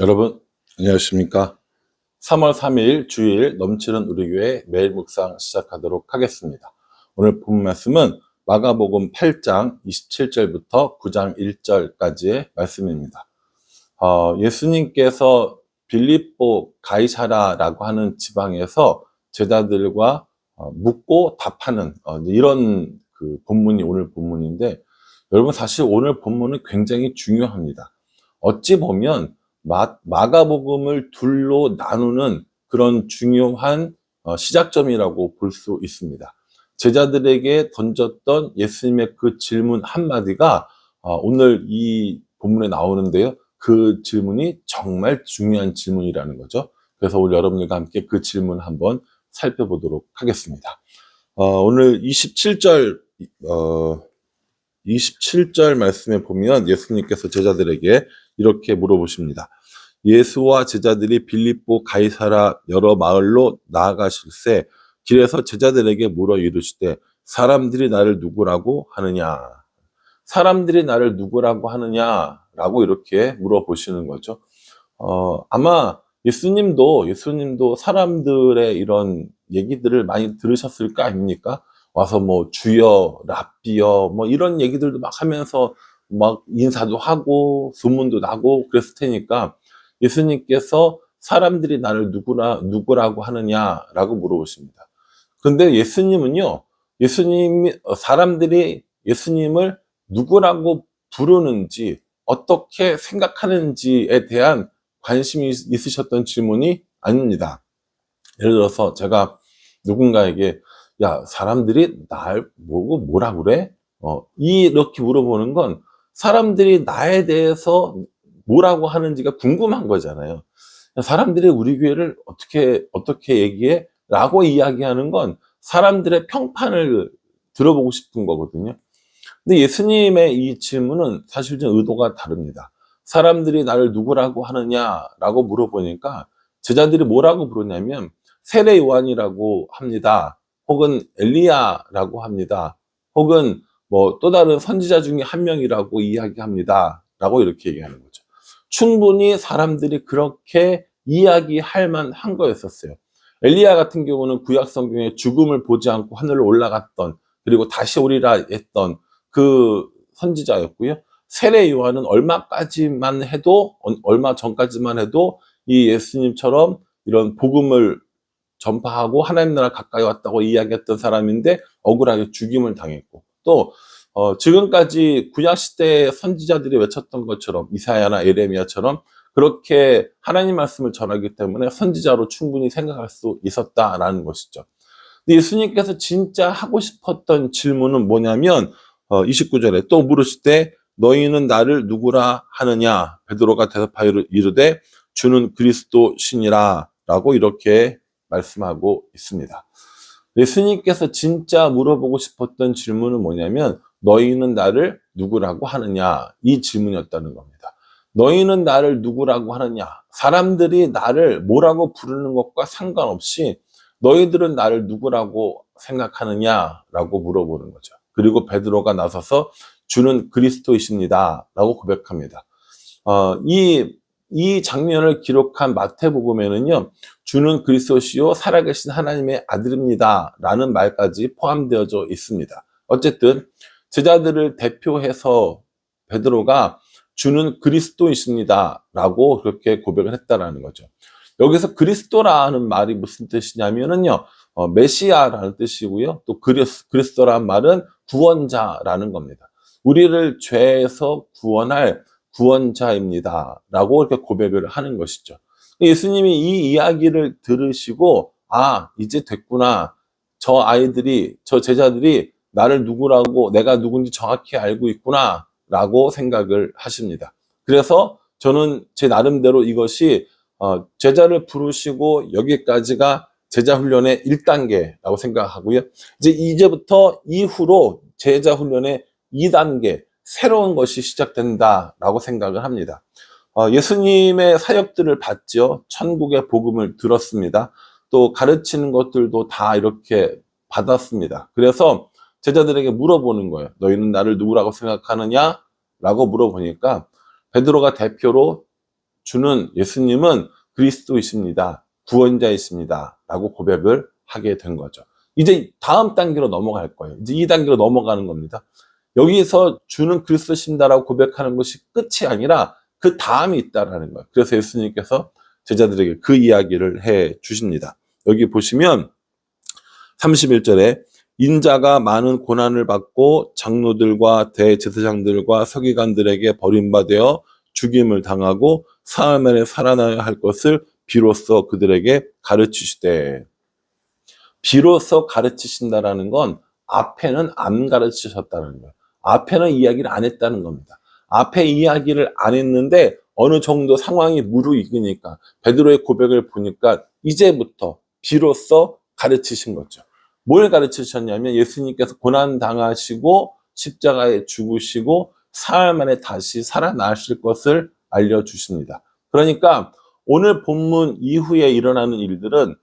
여러분, 안녕하십니까? 3월 3일 주일 넘치는 우리 교회 매일 묵상 시작하도록 하겠습니다. 오늘 본 말씀은 마가복음 8장 27절부터 9장 1절까지의 말씀입니다. 예수님께서 빌립보 가이사라라고 하는 지방에서 제자들과 묻고 답하는 이런 그 본문이 오늘 본문인데, 여러분 사실 오늘 본문은 굉장히 중요합니다. 어찌 보면 마가복음을 둘로 나누는 그런 중요한 시작점이라고 볼 수 있습니다. 제자들에게 던졌던 예수님의 그 질문 한마디가 오늘 이 본문에 나오는데요. 그 질문이 정말 중요한 질문이라는 거죠. 그래서 오늘 여러분들과 함께 그 질문 한번 살펴보도록 하겠습니다. 오늘 27절 말씀에 보면 예수님께서 제자들에게 이렇게 물어보십니다. 예수와 제자들이 빌립보 가이사라 여러 마을로 나아가실새 길에서 제자들에게 물어 이르시되 사람들이 나를 누구라고 하느냐? 사람들이 나를 누구라고 하느냐라고 이렇게 물어보시는 거죠. 아마 예수님도 사람들의 이런 얘기들을 많이 들으셨을 거 아닙니까? 와서 뭐 주여, 랍비여, 뭐 이런 얘기들도 막 하면서 막 인사도 하고 소문도 나고 그랬을 테니까 예수님께서 사람들이 나를 누구라고 하느냐라고 물어보십니다. 근데 사람들이 예수님을 누구라고 부르는지, 어떻게 생각하는지에 대한 관심이 있으셨던 질문이 아닙니다. 예를 들어서 제가 누군가에게 야, 사람들이 날 보고 뭐라 그래? 이렇게 물어보는 건 사람들이 나에 대해서 뭐라고 하는지가 궁금한 거잖아요. 사람들이 우리 교회를 어떻게 얘기해? 라고 이야기하는 건 사람들의 평판을 들어보고 싶은 거거든요. 근데 예수님의 이 질문은 사실 좀 의도가 다릅니다. 사람들이 나를 누구라고 하느냐라고 물어보니까 제자들이 뭐라고 부르냐면 세례 요한이라고 합니다. 혹은 엘리야라고 합니다. 혹은 뭐 또 다른 선지자 중에 한 명이라고 이야기합니다. 라고 이렇게 얘기하는 거죠. 충분히 사람들이 그렇게 이야기할 만한 거였었어요. 엘리야 같은 경우는 구약 성경에 죽음을 보지 않고 하늘로 올라갔던, 그리고 다시 오리라 했던 그 선지자였고요. 세례 요한은 얼마 전까지만 해도 이 예수님처럼 이런 복음을 전파하고 하나님 나라 가까이 왔다고 이야기했던 사람인데 억울하게 죽임을 당했고, 또 지금까지 구약 시대의 선지자들이 외쳤던 것처럼 이사야나 예레미야처럼 그렇게 하나님 말씀을 전하기 때문에 선지자로 충분히 생각할 수 있었다라는 것이죠. 근데 예수님께서 진짜 하고 싶었던 질문은 뭐냐면 29절에 또 물으시되 너희는 나를 누구라 하느냐? 베드로가 대답하여 이르되 주는 그리스도시니라 라고 이렇게 말씀하고 있습니다. 예수님께서 진짜 물어보고 싶었던 질문은 뭐냐면 너희는 나를 누구라고 하느냐? 이 질문이었다는 겁니다. 너희는 나를 누구라고 하느냐? 사람들이 나를 뭐라고 부르는 것과 상관없이 너희들은 나를 누구라고 생각하느냐라고 물어보는 거죠. 그리고 베드로가 나서서 주는 그리스도이십니다 라고 고백합니다. 이 장면을 기록한 마태복음에는요, 주는 그리스도시요 살아계신 하나님의 아들입니다 라는 말까지 포함되어져 있습니다. 어쨌든 제자들을 대표해서 베드로가 주는 그리스도이십니다 라고 그렇게 고백을 했다라는 거죠. 여기서 그리스도라는 말이 무슨 뜻이냐면은요, 메시아라는 뜻이고요. 또 그리스도라는 말은 구원자라는 겁니다. 우리를 죄에서 구원할 구원자입니다 라고 이렇게 고백을 하는 것이죠. 예수님이 이 이야기를 들으시고 이제 됐구나. 저 제자들이 나를 누구라고, 내가 누군지 정확히 알고 있구나 라고 생각을 하십니다. 그래서 저는 제 나름대로 이것이 제자를 부르시고 여기까지가 제자 훈련의 1단계라고 생각하고요. 이제부터 이후로 제자 훈련의 2단계, 새로운 것이 시작된다라고 생각을 합니다. 예수님의 사역들을 봤죠. 천국의 복음을 들었습니다. 또 가르치는 것들도 다 이렇게 받았습니다. 그래서 제자들에게 물어보는 거예요. 너희는 나를 누구라고 생각하느냐? 라고 물어보니까 베드로가 대표로 주는 예수님은 그리스도이십니다. 구원자이십니다. 라고 고백을 하게 된 거죠. 이제 다음 단계로 넘어갈 거예요. 이제 이 단계로 넘어가는 겁니다. 여기서 주는 그리스도십니다라고 고백하는 것이 끝이 아니라 그 다음이 있다라는 거예요. 그래서 예수님께서 제자들에게 그 이야기를 해 주십니다. 여기 보시면 31절에 인자가 많은 고난을 받고 장로들과 대제사장들과 서기관들에게 버림받아 죽임을 당하고 사흘 만에 살아나야 할 것을 비로소 그들에게 가르치시되, 비로소 가르치신다라는 건 앞에는 안 가르치셨다는 거예요. 앞에는 이야기를 안 했다는 겁니다. 앞에 이야기를 안 했는데 어느 정도 상황이 무르익으니까 베드로의 고백을 보니까 이제부터 비로소 가르치신 거죠. 뭘 가르치셨냐면 예수님께서 고난 당하시고 십자가에 죽으시고 사흘 만에 다시 살아나실 것을 알려주십니다. 그러니까 오늘 본문 이후에 일어나는 일들은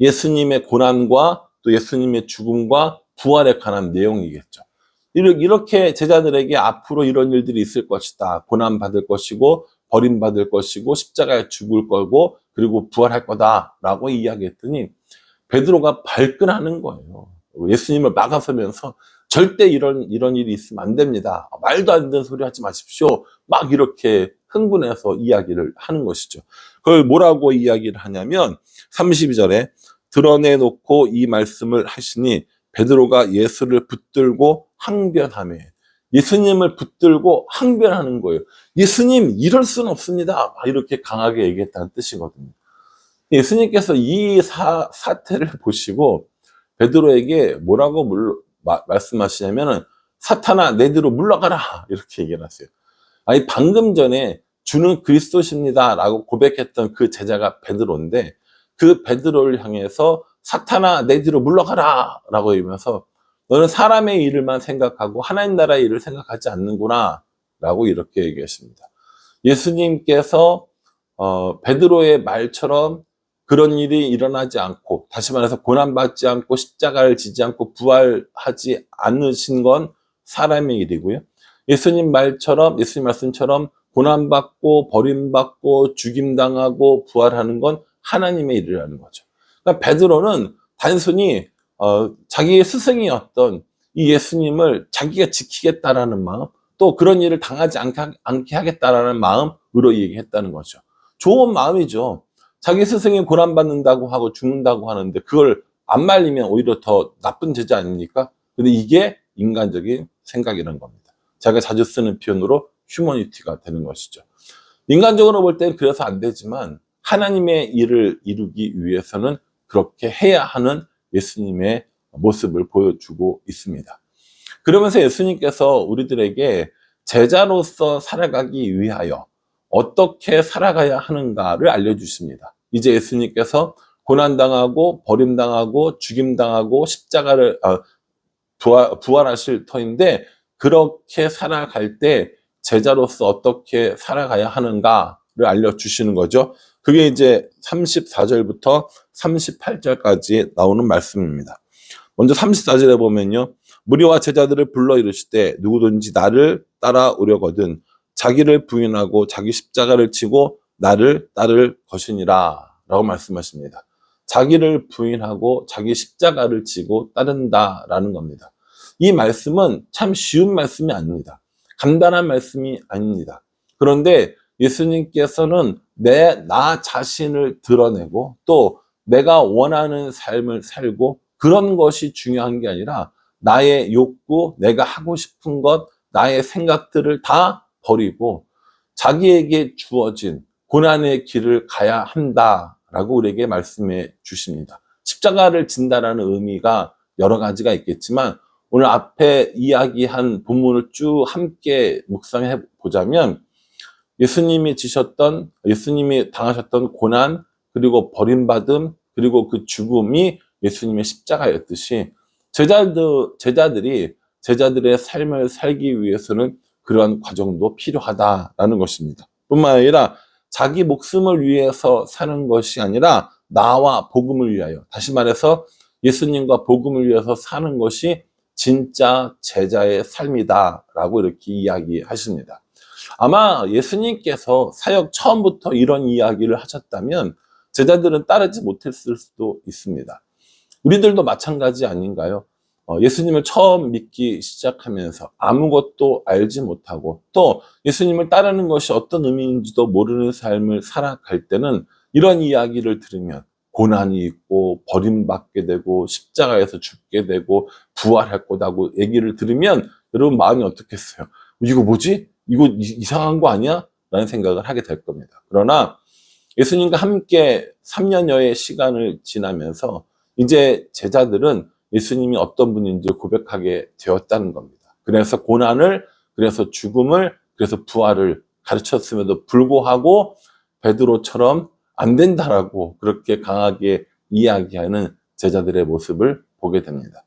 예수님의 고난과 또 예수님의 죽음과 부활에 관한 내용이겠죠. 이렇게 제자들에게 앞으로 이런 일들이 있을 것이다. 고난받을 것이고 버림받을 것이고 십자가에 죽을 거고 그리고 부활할 거다라고 이야기했더니 베드로가 발끈하는 거예요. 예수님을 막아서면서 절대 이런 일이 있으면 안 됩니다. 말도 안 되는 소리 하지 마십시오. 막 이렇게 흥분해서 이야기를 하는 것이죠. 그걸 뭐라고 이야기를 하냐면 32절에 드러내놓고 이 말씀을 하시니 베드로가 예수를 붙들고 항변하며, 예수님을 붙들고 항변하는 거예요. 예수님 이럴 수는 없습니다. 이렇게 강하게 얘기했다는 뜻이거든요. 예수님께서 이 사태를 보시고 베드로에게 뭐라고 말씀하시냐면은 사탄아 내 뒤로 물러가라 이렇게 얘기를 하세요. 아니 방금 전에 주는 그리스도십니다 라고 고백했던 그 제자가 베드로인데 그 베드로를 향해서 사탄아 내 뒤로 물러가라 라고 얘기하면서 너는 사람의 일을만 생각하고 하나님 나라의 일을 생각하지 않는구나 라고 이렇게 얘기하십니다. 예수님께서 베드로의 말처럼 그런 일이 일어나지 않고, 다시 말해서 고난받지 않고 십자가를 지지 않고 부활하지 않으신 건 사람의 일이고요. 예수님 말씀처럼 고난받고 버림받고 죽임당하고 부활하는 건 하나님의 일이라는 거죠. 그러니까 베드로는 단순히 자기의 스승이었던 이 예수님을 자기가 지키겠다라는 마음, 또 그런 일을 당하지 않게 하겠다라는 마음으로 얘기했다는 거죠. 좋은 마음이죠. 자기 스승이 고난받는다고 하고 죽는다고 하는데 그걸 안 말리면 오히려 더 나쁜 제자 아닙니까? 근데 이게 인간적인 생각이라는 겁니다. 제가 자주 쓰는 표현으로 휴머니티가 되는 것이죠. 인간적으로 볼 때는 그래서 안 되지만 하나님의 일을 이루기 위해서는 그렇게 해야 하는 예수님의 모습을 보여주고 있습니다. 그러면서 예수님께서 우리들에게 제자로서 살아가기 위하여 어떻게 살아가야 하는가를 알려주십니다. 이제 예수님께서 고난당하고 버림당하고 죽임당하고 십자가를 부활하실 터인데 그렇게 살아갈 때 제자로서 어떻게 살아가야 하는가를 알려주시는 거죠. 그게 이제 34절부터 38절까지 나오는 말씀입니다. 먼저 34절에 보면요. 무리와 제자들을 불러 이르시되 누구든지 나를 따라오려거든 자기를 부인하고 자기 십자가를 지고 나를 따를 것이니라 라고 말씀하십니다. 자기를 부인하고 자기 십자가를 지고 따른다라는 겁니다. 이 말씀은 참 쉬운 말씀이 아닙니다. 간단한 말씀이 아닙니다. 그런데 예수님께서는 나 자신을 드러내고 또 내가 원하는 삶을 살고 그런 것이 중요한 게 아니라 나의 욕구, 내가 하고 싶은 것, 나의 생각들을 다 버리고 자기에게 주어진 고난의 길을 가야 한다라고 우리에게 말씀해 주십니다. 십자가를 진다라는 의미가 여러 가지가 있겠지만 오늘 앞에 이야기한 본문을 쭉 함께 묵상해 보자면 예수님이 당하셨던 고난, 그리고 버림받음, 그리고 그 죽음이 예수님의 십자가였듯이 제자들이 제자들의 삶을 살기 위해서는 그러한 과정도 필요하다라는 것입니다. 뿐만 아니라 자기 목숨을 위해서 사는 것이 아니라 나와 복음을 위하여, 다시 말해서 예수님과 복음을 위해서 사는 것이 진짜 제자의 삶이다라고 이렇게 이야기하십니다. 아마 예수님께서 사역 처음부터 이런 이야기를 하셨다면 제자들은 따르지 못했을 수도 있습니다. 우리들도 마찬가지 아닌가요? 예수님을 처음 믿기 시작하면서 아무것도 알지 못하고 또 예수님을 따르는 것이 어떤 의미인지도 모르는 삶을 살아갈 때는 이런 이야기를 들으면 고난이 있고 버림받게 되고 십자가에서 죽게 되고 부활할 거다고 얘기를 들으면 여러분 마음이 어떻겠어요? 이거 뭐지? 이거 이상한 거 아니야? 라는 생각을 하게 될 겁니다. 그러나 예수님과 함께 3년여의 시간을 지나면서 이제 제자들은 예수님이 어떤 분인지 고백하게 되었다는 겁니다. 그래서 고난을, 그래서 죽음을, 그래서 부활을 가르쳤음에도 불구하고 베드로처럼 안 된다라고 그렇게 강하게 이야기하는 제자들의 모습을 보게 됩니다.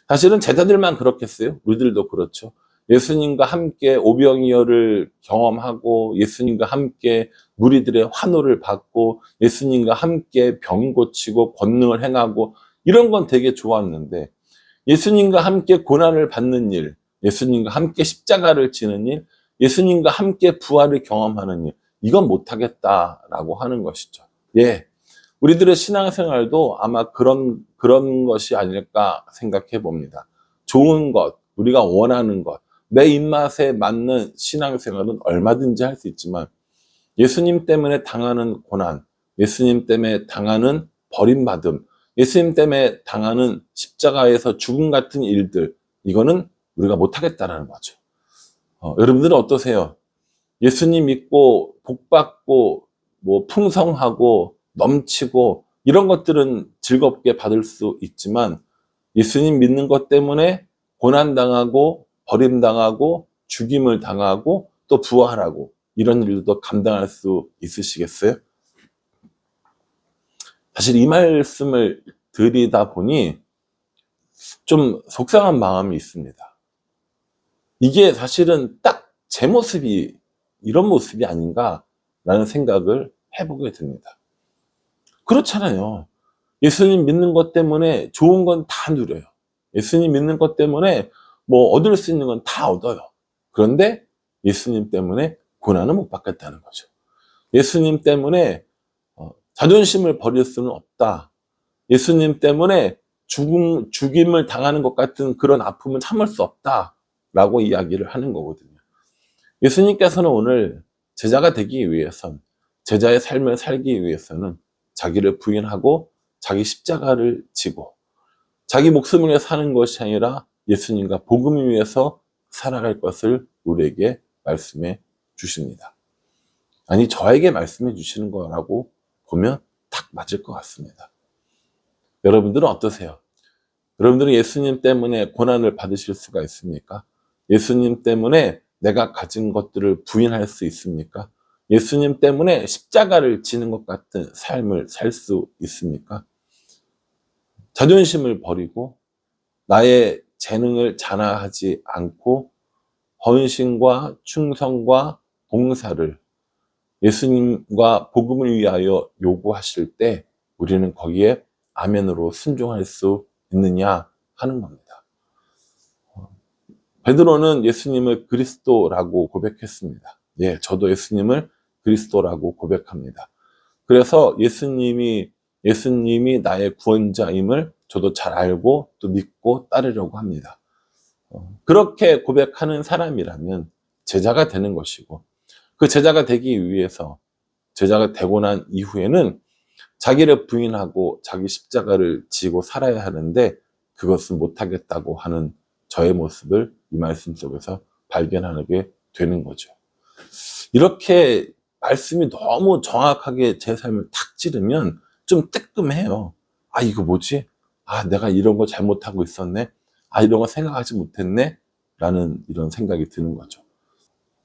사실은 제자들만 그렇겠어요? 우리들도 그렇죠. 예수님과 함께 오병이어를 경험하고 예수님과 함께 무리들의 환호를 받고 예수님과 함께 병 고치고 권능을 행하고 이런 건 되게 좋았는데 예수님과 함께 고난을 받는 일, 예수님과 함께 십자가를 지는 일, 예수님과 함께 부활을 경험하는 일, 이건 못하겠다라고 하는 것이죠. 예, 우리들의 신앙생활도 아마 그런 것이 아닐까 생각해 봅니다. 좋은 것, 우리가 원하는 것, 내 입맛에 맞는 신앙생활은 얼마든지 할 수 있지만 예수님 때문에 당하는 고난, 예수님 때문에 당하는 버림받음, 예수님 때문에 당하는 십자가에서 죽음 같은 일들, 이거는 우리가 못하겠다라는 거죠. 여러분들은 어떠세요? 예수님 믿고 복받고 뭐 풍성하고 넘치고 이런 것들은 즐겁게 받을 수 있지만 예수님 믿는 것 때문에 고난당하고 버림당하고 죽임을 당하고 또 부활하고 이런 일도 감당할 수 있으시겠어요? 사실 이 말씀을 드리다 보니 좀 속상한 마음이 있습니다. 이게 사실은 딱 제 모습이 이런 모습이 아닌가라는 생각을 해보게 됩니다. 그렇잖아요. 예수님 믿는 것 때문에 좋은 건 다 누려요. 예수님 믿는 것 때문에 뭐 얻을 수 있는 건 다 얻어요. 그런데 예수님 때문에 고난은 못 받겠다는 거죠. 예수님 때문에 자존심을 버릴 수는 없다. 예수님 때문에 죽임을 당하는 것 같은 그런 아픔은 참을 수 없다라고 이야기를 하는 거거든요. 예수님께서는 오늘 제자가 되기 위해선, 제자의 삶을 살기 위해서는 자기를 부인하고 자기 십자가를 지고 자기 목숨을 위해 사는 것이 아니라 예수님과 복음을 위해서 살아갈 것을 우리에게 말씀해 주십니다. 아니, 저에게 말씀해 주시는 거라고 보면 딱 맞을 것 같습니다. 여러분들은 어떠세요? 여러분들은 예수님 때문에 고난을 받으실 수가 있습니까? 예수님 때문에 내가 가진 것들을 부인할 수 있습니까? 예수님 때문에 십자가를 지는 것 같은 삶을 살 수 있습니까? 자존심을 버리고 나의 재능을 자랑하지 않고 헌신과 충성과 봉사를 예수님과 복음을 위하여 요구하실 때 우리는 거기에 아멘으로 순종할 수 있느냐 하는 겁니다. 베드로는 예수님을 그리스도라고 고백했습니다. 예, 저도 예수님을 그리스도라고 고백합니다. 그래서 예수님이 나의 구원자임을 저도 잘 알고 또 믿고 따르려고 합니다. 그렇게 고백하는 사람이라면 제자가 되는 것이고 그 제자가 되기 위해서 제자가 되고 난 이후에는 자기를 부인하고 자기 십자가를 지고 살아야 하는데 그것은 못하겠다고 하는 저의 모습을 이 말씀 속에서 발견하게 되는 거죠. 이렇게 말씀이 너무 정확하게 제 삶을 탁 찌르면 좀 뜨끔해요. 아, 이거 뭐지? 아, 내가 이런 거 잘못하고 있었네? 아, 이런 거 생각하지 못했네? 라는 이런 생각이 드는 거죠.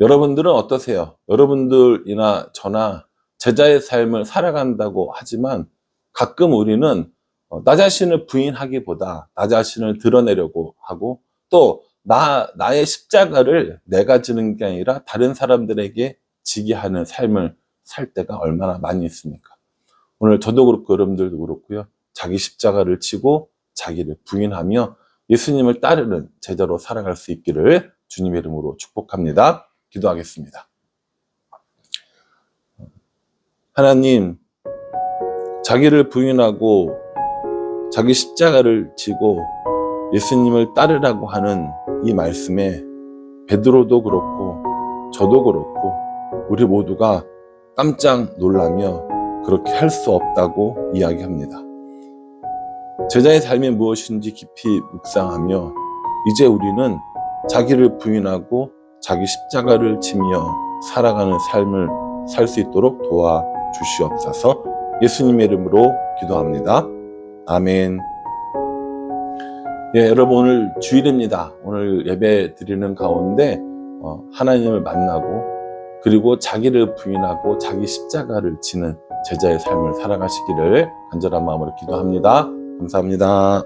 여러분들은 어떠세요? 여러분들이나 저나 제자의 삶을 살아간다고 하지만 가끔 우리는 나 자신을 부인하기보다 나 자신을 드러내려고 하고 또 나의 십자가를 내가 지는 게 아니라 다른 사람들에게 지게 하는 삶을 살 때가 얼마나 많이 있습니까? 오늘 저도 그렇고 여러분들도 그렇고요. 자기 십자가를 지고 자기를 부인하며 예수님을 따르는 제자로 살아갈 수 있기를 주님의 이름으로 축복합니다. 기도하겠습니다. 하나님, 자기를 부인하고 자기 십자가를 지고 예수님을 따르라고 하는 이 말씀에 베드로도 그렇고 저도 그렇고 우리 모두가 깜짝 놀라며 그렇게 할 수 없다고 이야기합니다. 제자의 삶이 무엇인지 깊이 묵상하며 이제 우리는 자기를 부인하고 자기 십자가를 지며 살아가는 삶을 살 수 있도록 도와주시옵소서. 예수님의 이름으로 기도합니다. 아멘. 예, 여러분 오늘 주일입니다. 오늘 예배 드리는 가운데 하나님을 만나고 그리고 자기를 부인하고 자기 십자가를 지는 제자의 삶을 살아가시기를 간절한 마음으로 기도합니다. 감사합니다.